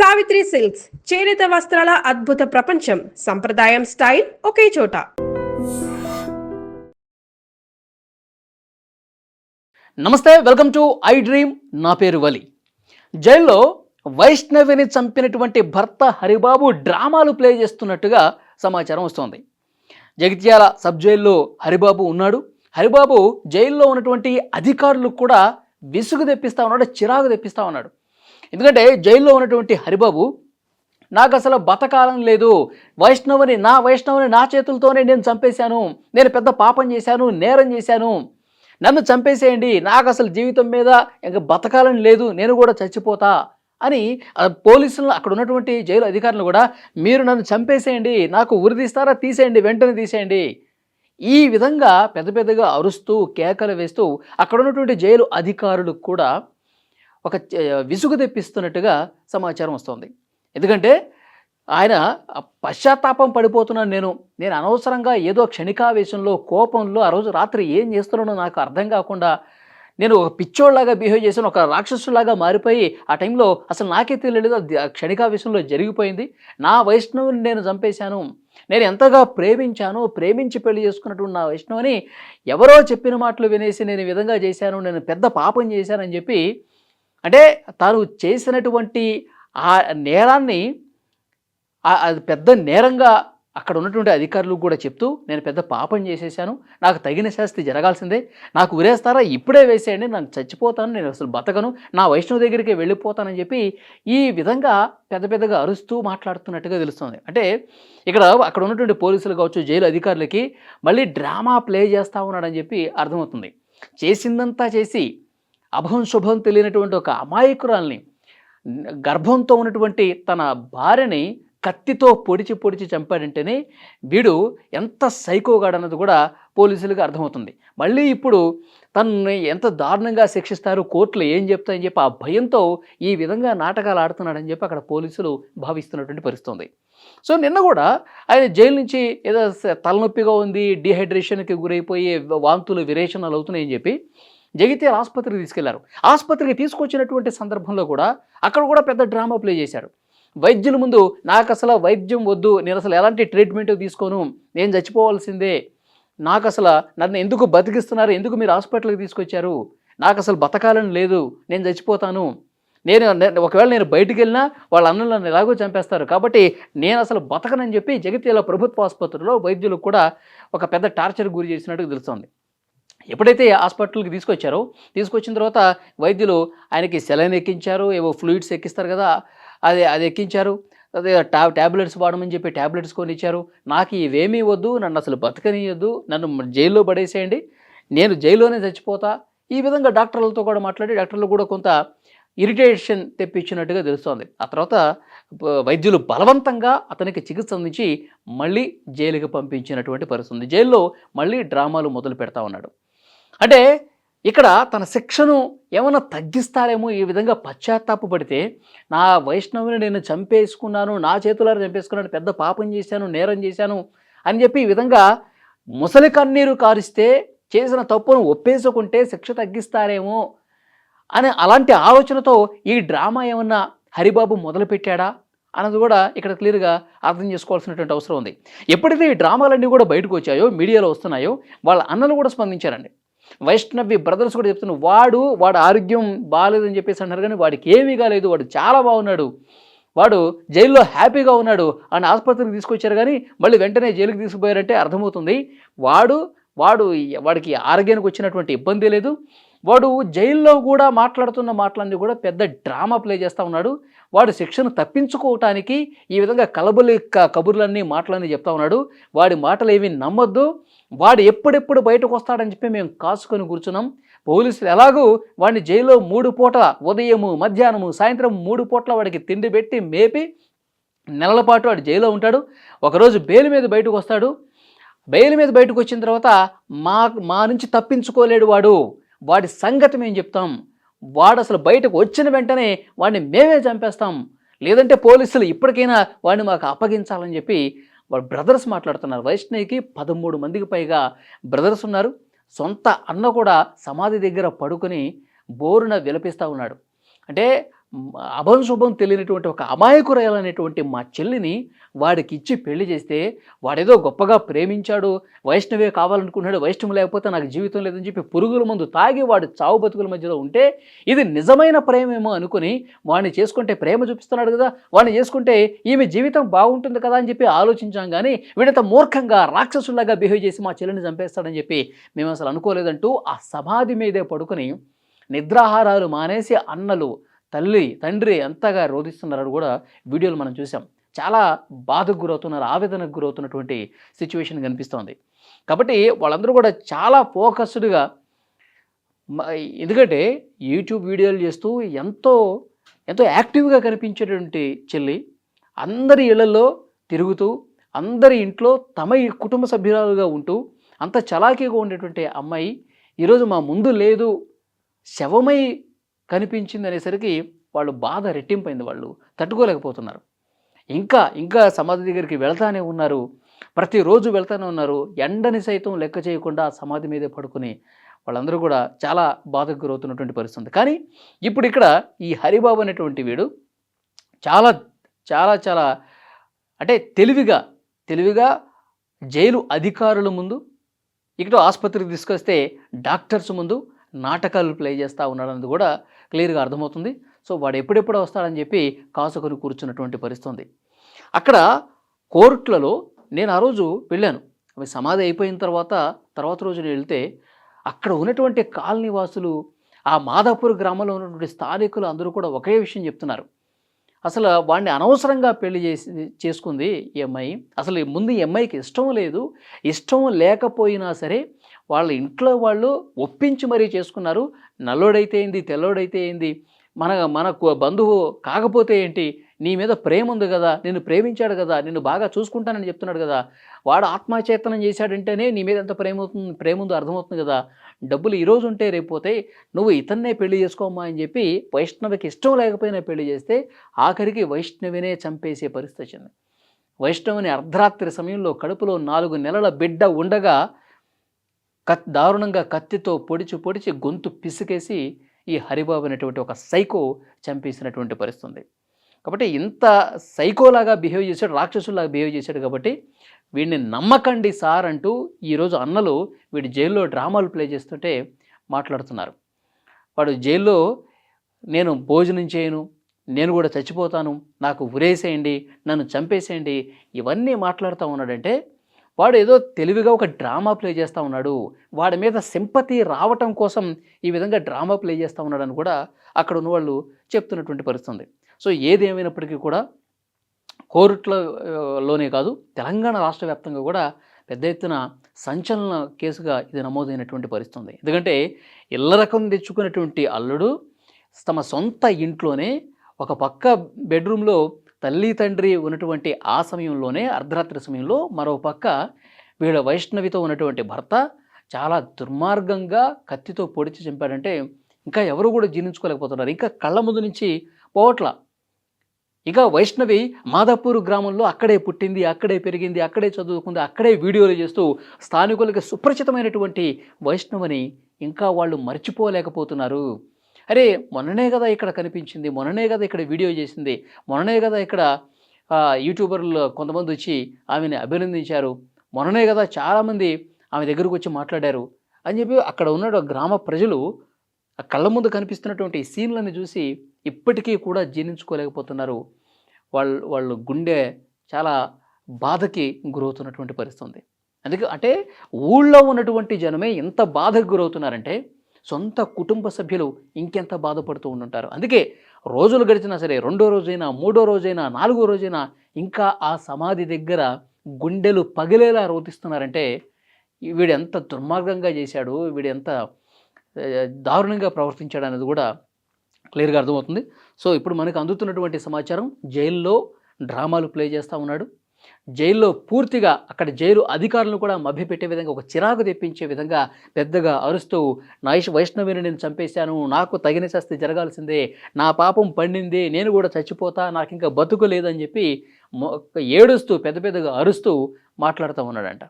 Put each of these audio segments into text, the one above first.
Savitri silks చేనేత వస్త్రాల అద్భుత ప్రపంచం. సంప్రదాయం స్టైల్ ఒకే చోట. నమస్తే, వెల్కమ్ టు ఐ డ్రీమ్. నా పేరు వలి. జైల్లో వైష్ణవిని చంపినటువంటి భర్త హరిబాబు డ్రామాలు ప్లే చేస్తున్నట్టుగా సమాచారం వస్తోంది. జగిత్యాల సబ్ జైల్లో హరిబాబు ఉన్నాడు. హరిబాబు జైల్లో ఉన్నటువంటి అధికారులకు కూడా విసుగు తెప్పిస్తా ఉన్నాడు, చిరాకు తెప్పిస్తా ఉన్నాడు. ఎందుకంటే జైల్లో ఉన్నటువంటి హరిబాబు, నాకు అసలు బతకాలం లేదు, వైష్ణవిని నా చేతులతోనే నేను చంపేశాను, నేను పెద్ద పాపం చేశాను, నేరం చేశాను, నన్ను చంపేసేయండి, నాకు అసలు జీవితం మీద ఇంకా బతకాలని లేదు, నేను కూడా చచ్చిపోతా అని పోలీసులను, అక్కడ ఉన్నటువంటి జైలు అధికారులు కూడా, మీరు నన్ను చంపేసేయండి, నాకు ఉరిదీస్తారా, తీసేయండి, వెంటనే తీసేయండి, ఈ విధంగా పెద్ద పెద్దగా అరుస్తూ కేకలు వేస్తూ అక్కడ ఉన్నటువంటి జైలు అధికారులకు కూడా ఒక విసుగు తెప్పిస్తున్నట్టుగా సమాచారం వస్తుంది. ఎందుకంటే ఆయన పశ్చాత్తాపం పడిపోతున్నాను, నేను అనవసరంగా ఏదో క్షణికావేశంలో కోపంలో ఆ రోజు రాత్రి ఏం చేస్తున్నానో నాకు అర్థం కాకుండా నేను ఒక పిచ్చోళ్ళలాగా బిహేవ్ చేశాను, ఒక రాక్షసులాగా మారిపోయి ఆ టైంలో అసలు నాకే తెలియలేదు, క్షణికావేశంలో జరిగిపోయింది, నా వైష్ణవుని నేను చంపేశాను, నేను ఎంతగా ప్రేమించి పెళ్లి చేసుకున్నటువంటి నా వైష్ణవుని ఎవరో చెప్పిన మాటలు వినేసి నేను ఈ విధంగా చేశాను, నేను పెద్ద పాపం చేశానని చెప్పి, అంటే తాను చేసినటువంటి ఆ నేరాన్ని అది పెద్ద నేరంగా అక్కడ ఉన్నటువంటి అధికారులు కూడా చెప్తూ, నేను పెద్ద పాపం చేసేసాను, నాకు తగిన శాస్తి జరగాల్సిందే, నాకు ఉరేస్తారా, ఇప్పుడే వేసేయండి, నేను చచ్చిపోతాను, నేను అసలు బతకను, నా వైష్ణవ దగ్గరికి వెళ్ళిపోతానని చెప్పి ఈ విధంగా పెద్ద పెద్దగా అరుస్తూ మాట్లాడుతున్నట్టుగా తెలుస్తుంది. అంటే ఇక్కడ అక్కడ ఉన్నటువంటి పోలీసులు కావచ్చు, జైలు అధికారులకి మళ్ళీ డ్రామా ప్లే చేస్తూ ఉన్నాడని చెప్పి అర్థమవుతుంది. చేసిందంతా చేసి అభం శుభం తెలియనటువంటి ఒక అమాయకురాల్ని, గర్భంతో ఉన్నటువంటి తన భార్యని కత్తితో పొడిచి చంపాడంటేనే వీడు ఎంత సైకోగాడన్నది కూడా పోలీసులకు అర్థమవుతుంది. మళ్ళీ ఇప్పుడు తనని ఎంత దారుణంగా శిక్షిస్తారు, కోర్టులు ఏం చెప్తాయని చెప్పి ఆ భయంతో ఈ విధంగా నాటకాలు ఆడుతున్నాడని చెప్పి అక్కడ పోలీసులు భావిస్తున్నటువంటి పరిస్థితుంది. సో నిన్న కూడా ఆయన జైలు నుంచి ఏదో తలనొప్పిగా ఉంది, డీహైడ్రేషన్కి గురైపోయి వాంతులు విరేచనాలు అవుతున్నాయని చెప్పి జగిత్యాల ఆసుపత్రికి తీసుకెళ్లారు. ఆసుపత్రికి తీసుకొచ్చినటువంటి సందర్భంలో కూడా అక్కడ కూడా పెద్ద డ్రామా ప్లే చేశాడు. వైద్యుల ముందు, నాకు అసలు వైద్యం వద్దు, నేను అసలు ఎలాంటి ట్రీట్మెంట్ తీసుకోను, నేను చచ్చిపోవాల్సిందే, నాకు అసలు నన్ను ఎందుకు బతికిస్తున్నారు, ఎందుకు మీరు హాస్పిటల్కి తీసుకొచ్చారు, నాకు అసలు బతకాలని లేదు, నేను చచ్చిపోతాను, ఒకవేళ నేను బయటికి వెళ్ళినా వాళ్ళ అన్నలు నన్ను ఎలాగో చంపేస్తారు, కాబట్టి నేను అసలు బతకనని చెప్పి జగిత్యాల ప్రభుత్వ ఆసుపత్రిలో వైద్యులకు కూడా ఒక పెద్ద టార్చర్ గురి చేసినట్టుగా తెలుస్తోంది. ఎప్పుడైతే హాస్పిటల్కి తీసుకొచ్చిన తర్వాత వైద్యులు ఆయనకి సెలైన్ ఎక్కించారు, ఏవో ఫ్లూయిడ్స్ ఎక్కిస్తారు కదా, అది ఎక్కించారు, అదే ట్యాబ్లెట్స్ వాడమని చెప్పి ట్యాబ్లెట్స్ కొని ఇచ్చారు. నాకు ఇవేమీ వద్దు, నన్ను అసలు బతకనియొద్దు, నన్ను జైల్లో పడేసేయండి, నేను జైల్లోనే చచ్చిపోతా, ఈ విధంగా డాక్టర్లతో కూడా మాట్లాడి డాక్టర్లు కూడా కొంత ఇరిటేషన్ తెప్పించినట్టుగా తెలుస్తోంది. ఆ తర్వాత వైద్యులు బలవంతంగా అతనికి చికిత్స అందించి మళ్ళీ జైలుకి పంపించినటువంటి పరిస్థితి. జైల్లో మళ్ళీ డ్రామాలు మొదలు పెడతా ఉన్నాడు. అంటే ఇక్కడ తన శిక్షను ఏమైనా తగ్గిస్తారేమో, ఈ విధంగా పశ్చాత్తాపడితే, నా వైష్ణవిని నేను చంపేసుకున్నాను, నా చేతులారా చంపేసుకున్నాను, పెద్ద పాపం చేశాను, నేరం చేశాను అని చెప్పి ఈ విధంగా ముసలి కన్నీరు కారిస్తే, చేసిన తప్పును ఒప్పేసుకుంటే శిక్ష తగ్గిస్తారేమో అని అలాంటి ఆలోచనతో ఈ డ్రామా ఏమన్నా హరిబాబు మొదలుపెట్టాడా అన్నది కూడా ఇక్కడ క్లియర్గా అర్థం చేసుకోవాల్సినటువంటి అవసరం ఉంది. ఎప్పుడైతే ఈ డ్రామాలన్నీ కూడా బయటకు వచ్చాయో, మీడియాలో వస్తున్నాయో, వాళ్ళ అన్నలు కూడా స్పందించారండి. వైష్ణవి బ్రదర్స్ కూడా చెప్తున్నారు, వాడు ఆరోగ్యం బాగాలేదని చెప్పేసి అన్నారు, కానీ వాడికి ఏమీ కాలేదు, వాడు చాలా బాగున్నాడు, వాడు జైల్లో హ్యాపీగా ఉన్నాడు అని ఆసుపత్రికి తీసుకొచ్చారు, కానీ మళ్ళీ వెంటనే జైలుకి తీసుకుపోయారంటే అర్థమవుతుంది వాడికి ఆరోగ్యానికి వచ్చినటువంటి ఇబ్బంది లేదు, వాడు జైల్లో కూడా మాట్లాడుతున్న మాటలన్నీ కూడా పెద్ద డ్రామా ప్లే చేస్తూ ఉన్నాడు, వాడు శిక్షను తప్పించుకోవటానికి ఈ విధంగా కబుర్లన్నీ మాటలన్నీ చెప్తా ఉన్నాడు, వాడి మాటలు ఏమీ నమ్మొద్దు, వాడు ఎప్పుడెప్పుడు బయటకు వస్తాడని చెప్పి మేము కాసుకొని కూర్చున్నాం, పోలీసులు ఎలాగూ వాడిని జైల్లో 3 పూటల, ఉదయము మధ్యాహ్నము సాయంత్రం 3 పూటల వాడికి తిండి పెట్టి మేపి నెలల పాటు వాడు జైల్లో ఉంటాడు, ఒకరోజు బెయిల్ మీద బయటకు వస్తాడు, బెయిల్ మీద బయటకు వచ్చిన తర్వాత మా నుంచి తప్పించుకోలేడు వాడి సంగతి మేము చెప్తాం, వాడు అసలు బయటకు వచ్చిన వెంటనే వాడిని మేమే చంపేస్తాం, లేదంటే పోలీసులు ఇప్పటికైనా వాడిని మాకు అప్పగించాలని చెప్పి వాడు బ్రదర్స్ మాట్లాడుతున్నారు. వైష్ణవికి 13 మందికి పైగా బ్రదర్స్ ఉన్నారు. సొంత అన్న కూడా సమాధి దగ్గర పడుకొని బోరున విలపిస్తూ ఉన్నాడు. అంటే అభం శుభం తెలియనటువంటి ఒక అమాయకురాలనేటువంటి మా చెల్లిని వాడికి ఇచ్చి పెళ్లి చేస్తే వాడేదో గొప్పగా ప్రేమించాడు, వైష్ణవే కావాలనుకున్నాడు, వైష్ణవం లేకపోతే నాకు జీవితం లేదని చెప్పి పురుగుల మందు తాగి వాడు చావు బతుకుల మధ్యలో ఉంటే ఇది నిజమైన ప్రేమేమో అనుకుని వాడిని చేసుకుంటే ప్రేమ చూపిస్తున్నాడు కదా, వాడిని చేసుకుంటే ఈమె జీవితం బాగుంటుంది కదా అని చెప్పి ఆలోచించాం. కానీ వీడంత మూర్ఖంగా రాక్షసులాగా బిహేవ్ చేసి మా చెల్లిని చంపేస్తాడని చెప్పి మేము అసలు అనుకోలేదంటూ ఆ సమాధి మీదే పడుకొని నిద్రాహారాలు మానేసి అన్నలు తండ్రి ఎంతగా రోధిస్తున్నారని కూడా వీడియోలు మనం చూసాం. చాలా బాధకు గురవుతున్నారు, ఆవేదనకు గురవుతున్నటువంటి సిచ్యువేషన్ కనిపిస్తోంది. కాబట్టి వాళ్ళందరూ కూడా చాలా ఫోకస్డ్గా, ఎందుకంటే యూట్యూబ్ వీడియోలు చేస్తూ ఎంతో ఎంతో యాక్టివ్గా కనిపించేటువంటి చెల్లి అందరి ఇళ్లలో తిరుగుతూ అందరి ఇంట్లో తమ కుటుంబ సభ్యురాలుగా ఉంటూ అంత చలాకీగా ఉండేటువంటి అమ్మాయి ఈరోజు మా ముందు లేదు, శవమై కనిపించింది అనేసరికి వాళ్ళు బాధ రెట్టింపైంది. వాళ్ళు తట్టుకోలేకపోతున్నారు. ఇంకా సమాధి దగ్గరికి వెళ్తానే ఉన్నారు, ప్రతిరోజు వెళ్తానే ఉన్నారు. ఎండని సైతం లెక్క చేయకుండా సమాధి మీదే పడుకుని వాళ్ళందరూ కూడా చాలా బాధకు గురవుతున్నటువంటి పరిస్థితి. కానీ ఇప్పుడు ఇక్కడ ఈ హరిబాబు అనేటువంటి వీడు చాలా చాలా చాలా అంటే తెలివిగా జైలు అధికారుల ముందు, ఇక్కడ ఆసుపత్రికి తీసుకొస్తే డాక్టర్స్ ముందు నాటకాలు ప్లే చేస్తూ ఉన్నాడన్నది కూడా క్లియర్గా అర్థమవుతుంది. సో వాడు ఎప్పుడెప్పుడు వస్తాడని చెప్పి కాసుకొని కూర్చున్నటువంటి పరిస్థితి. అక్కడ కోర్టులలో నేను ఆ రోజు వెళ్ళాను. అవి సమాధి అయిపోయిన తర్వాత రోజు నేను వెళ్తే అక్కడ ఉన్నటువంటి కాలనీ వాసులు, ఆ మాదాపూర్ గ్రామంలో ఉన్నటువంటి స్థానికులు అందరూ కూడా ఒకే విషయం చెప్తున్నారు. అసలు వాడిని అనవసరంగా పెళ్లి చేసుకుంది ఈ అమ్మాయి. అసలు ముందు ఈ అమ్మాయికి ఇష్టం లేదు, ఇష్టం లేకపోయినా సరే వాళ్ళ ఇంట్లో వాళ్ళు ఒప్పించి మరీ చేసుకున్నారు. నల్లోడైతే ఏంది, తెల్లోడైతే ఏంది, మనకు బంధువు కాకపోతే ఏంటి, నీ మీద ప్రేమ ఉంది కదా, నిన్ను ప్రేమించాడు కదా, నిన్ను బాగా చూసుకుంటానని చెప్తున్నాడు కదా, వాడు ఆత్మచేతనం చేశాడంటేనే నీ మీద ఎంత ప్రేమ ఉందో అర్థమవుతుంది కదా, డబ్బులు ఈరోజు ఉంటే రేపోతే, నువ్వు ఇతన్నే పెళ్లి చేసుకోమ్మా అని చెప్పి వైష్ణవికి ఇష్టం లేకపోయినా పెళ్లి చేస్తే ఆఖరికి వైష్ణవినే చంపేసే పరిస్థితి వచ్చింది. వైష్ణవిని అర్ధరాత్రి సమయంలో కడుపులో 4 నెలల బిడ్డ ఉండగా దారుణంగా కత్తితో పొడిచి గొంతు పిసికేసి ఈ హరిబాబు అనేటువంటి ఒక సైకో చంపేసినటువంటి పరిస్థితి. కాబట్టి ఇంత సైకోలాగా బిహేవ్ చేశాడు, రాక్షసులాగా బిహేవ్ చేశాడు. కాబట్టి వీడిని నమ్మకండి సార్ అంటూ ఈరోజు అన్నలు వీడి జైల్లో డ్రామాలు ప్లే చేస్తుంటే మాట్లాడుతున్నారు. వాడు జైల్లో నేను భోజనం చేయను, నేను కూడా చచ్చిపోతాను, నాకు ఉరేసేయండి, నన్ను చంపేసేయండి, ఇవన్నీ మాట్లాడుతూ ఉన్నాడంటే వాడు ఏదో తెలివిగా ఒక డ్రామా ప్లే చేస్తూ ఉన్నాడు. వాడి మీద సింపతి రావటం కోసం ఈ విధంగా డ్రామా ప్లే చేస్తూ ఉన్నాడని కూడా అక్కడ ఉన్నవాళ్ళు చెప్తున్నటువంటి పరిస్థితి. సో ఏది ఏమైనప్పటికీ కూడా కోర్టులలోనే కాదు, తెలంగాణ రాష్ట్ర వ్యాప్తంగా కూడా పెద్ద ఎత్తున సంచలన కేసుగా ఇది నమోదైనటువంటి పరిస్థితి. ఎందుకంటే ఇళ్ళ రకం తెచ్చుకున్నటువంటి అల్లుడు తమ సొంత ఇంట్లోనే ఒక పక్క బెడ్రూమ్లో తల్లి తండ్రి ఉన్నటువంటి ఆ సమయంలోనే అర్ధరాత్రి సమయంలో మరో పక్క వీళ్ళ వైష్ణవితో ఉన్నటువంటి భర్త చాలా దుర్మార్గంగా కత్తితో పొడిచి చంపాడంటే ఇంకా ఎవరు కూడా జీర్ణించుకోలేకపోతున్నారు. ఇంకా కళ్ళ ముందు నుంచి పోవట్ల. ఇక వైష్ణవి మాదాపూర్ గ్రామంలో అక్కడే పుట్టింది, అక్కడే పెరిగింది, అక్కడే చదువుకుంది, అక్కడే వీడియోలు చేస్తూ స్థానికులకి సుపరిచితమైనటువంటి వైష్ణవిని ఇంకా వాళ్ళు మర్చిపోలేకపోతున్నారు. అరే మొన్ననే కదా ఇక్కడ కనిపించింది, మొన్ననే కదా ఇక్కడ వీడియో చేసింది, మొన్ననే కదా ఇక్కడ యూట్యూబర్లు కొంతమంది వచ్చి ఆమెను అభినందించారు, మొన్ననే కదా చాలామంది ఆమె దగ్గరకు వచ్చి మాట్లాడారు అని చెప్పి అక్కడ ఉన్న గ్రామ ప్రజలు ఆ కళ్ళ ముందు కనిపిస్తున్నటువంటి సీన్లను చూసి ఇప్పటికీ కూడా జీర్ణించుకోలేకపోతున్నారు. వాళ్ళు గుండె చాలా బాధకి గురవుతున్నటువంటి పరిస్థితి. అందుకే అంటే ఊళ్ళో ఉన్నటువంటి జనమే ఎంత బాధకు గురవుతున్నారంటే సొంత కుటుంబ సభ్యులు ఇంకెంత బాధపడుతూ ఉంటుంటారు. అందుకే రోజులు గడిచినా సరే, 2వ రోజైనా 3వ రోజైనా 4వ రోజైనా ఇంకా ఆ సమాధి దగ్గర గుండెలు పగిలేలా రోధిస్తున్నారంటే వీడు ఎంత దుర్మార్గంగా చేశాడు, వీడు ఎంత దారుణంగా ప్రవర్తించాడు అనేది కూడా క్లియర్గా అర్థమవుతుంది. సో ఇప్పుడు మనకు అందుతున్నటువంటి సమాచారం, జైల్లో డ్రామాలు ప్లే చేస్తూ ఉన్నాడు. జైల్లో పూర్తిగా అక్కడ జైలు అధికారులను కూడా మభ్యపెట్టే విధంగా, ఒక చిరాకు తెప్పించే విధంగా పెద్దగా అరుస్తూ వైష్ణవిని నేను చంపేశాను, నాకు తగిన శాస్తి జరగాల్సిందే, నా పాపం పండింది, నేను కూడా చచ్చిపోతా, నాకు ఇంకా బతుకు లేదని చెప్పి ఏడుస్తూ పెద్దగా అరుస్తూ మాట్లాడుతూ ఉన్నాడంట.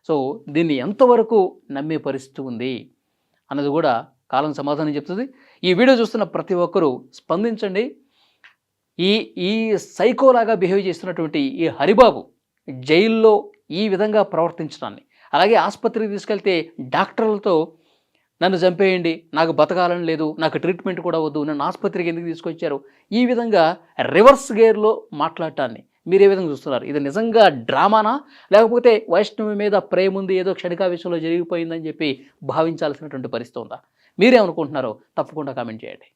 సో దీన్ని ఎంతవరకు నమ్మే పరిస్థితి ఉంది అన్నది కూడా కాలం సమాధానం చెప్తుంది. ఈ వీడియో చూస్తున్న ప్రతి ఒక్కరూ స్పందించండి. ఈ ఈ సైకోలాగా బిహేవ్ చేస్తున్నటువంటి ఈ హరిబాబు జైల్లో ఈ విధంగా ప్రవర్తించడాన్ని, అలాగే ఆసుపత్రికి తీసుకెళ్తే డాక్టర్లతో నన్ను చంపేయండి, నాకు బతకాలని లేదు, నాకు ట్రీట్మెంట్ కూడా వద్దు, నన్ను ఆసుపత్రికి ఎందుకు తీసుకొచ్చారు, ఈ విధంగా రివర్స్ గేర్లో మాట్లాడటాన్ని మీరు ఏ విధంగా చూస్తున్నారు? ఇది నిజంగా డ్రామానా, లేకపోతే వైష్ణవి మీద ప్రేమ ఉంది, ఏదో క్షణికావేశంలో జరిగిపోయిందని చెప్పి భావించాల్సినటువంటి పరిస్థితి ఉందా? మీరేమనుకుంటున్నారో తప్పకుండా కామెంట్ చేయండి.